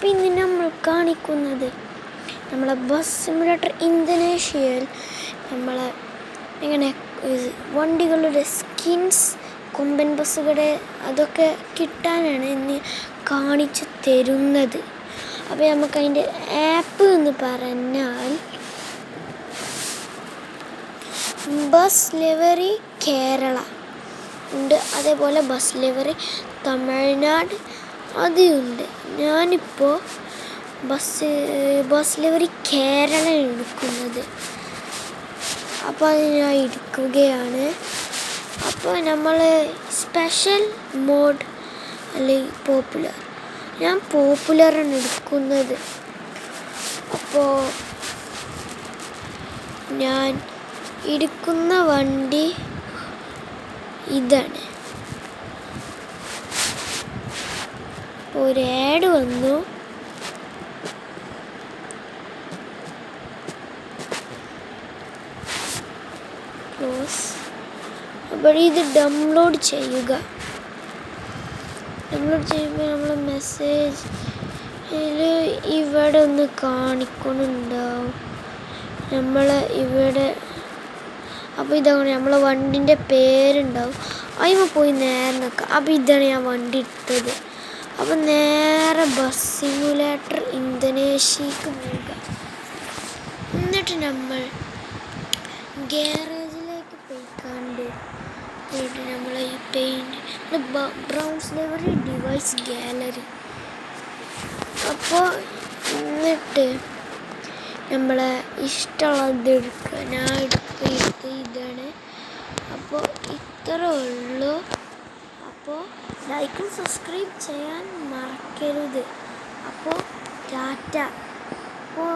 അപ്പോൾ ഇന്ന് നമ്മൾ കാണിക്കുന്നത് നമ്മളെ ബസ് സിമുലേറ്റർ ഇന്തോനേഷ്യയിൽ നമ്മളെ ഇങ്ങനെ വണ്ടികളുടെ സ്കിൻസ് കൊമ്പൻ ബസ്സുകളുടെ അതൊക്കെ കിട്ടാനാണ് ഇന്ന് കാണിച്ചു തരുന്നത്. അപ്പോൾ നമുക്കതിൻ്റെ ആപ്പ് എന്ന് പറഞ്ഞാൽ ബസ് ലിവറി കേരള ഉണ്ട്, അതേപോലെ ബസ് ലിവറി തമിഴ്നാട് അതുണ്ട്. ഞാനിപ്പോൾ ബസ് ലിവറി കേരള എടുക്കുന്നത്. അപ്പോൾ അത് ഞാൻ എടുക്കുകയാണ്. അപ്പോൾ നമ്മൾ സ്പെഷ്യൽ മോഡ് അല്ലെങ്കിൽ പോപ്പുലർ, ഞാൻ പോപ്പുലറാണ് എടുക്കുന്നത്. അപ്പോൾ ഞാൻ എടുക്കുന്ന വണ്ടി ഇതാണ്. അപ്പോൾ ഒരു ആഡ് വന്നു. അപ്പോൾ ഇത് ഡൗൺലോഡ് ചെയ്യുക. ഡൗൺലോഡ് ചെയ്യുമ്പോൾ നമ്മൾ മെസ്സേജ് ഇവിടെ ഒന്ന് കാണിക്കുന്നുണ്ടാവും. നമ്മൾ ഇവിടെ അപ്പോൾ ഇതാണ് നമ്മളെ വണ്ടിൻ്റെ പേരുണ്ടാവും. അതിന് പോയി നേരെ നിൽക്കുക. അപ്പോൾ ഇതാണ് ഞാൻ വണ്ടി എടുത്തത്. അപ്പോൾ നേരെ ബസ് സിമുലേറ്റർ ഇന്തോനേഷ്യക്ക് പോവുക. എന്നിട്ട് നമ്മൾ ഗാരേജിലേക്ക് പോയിക്കാണ്ട് നമ്മൾ ഈ paint browns livery device gallery. അപ്പോൾ എന്നിട്ട് നമ്മളെ ഇഷ്ടമുള്ളത് എടുക്കുക. ഞാൻ എടുത്ത് ഇതാണ്. അപ്പോൾ ഇത്ര ഉള്ളൂ. അപ്പോൾ ലൈക്കും സബ്സ്ക്രൈബ് ചെയ്യാൻ മറക്കരുത്. അപ്പോൾ ടാറ്റ. അപ്പോൾ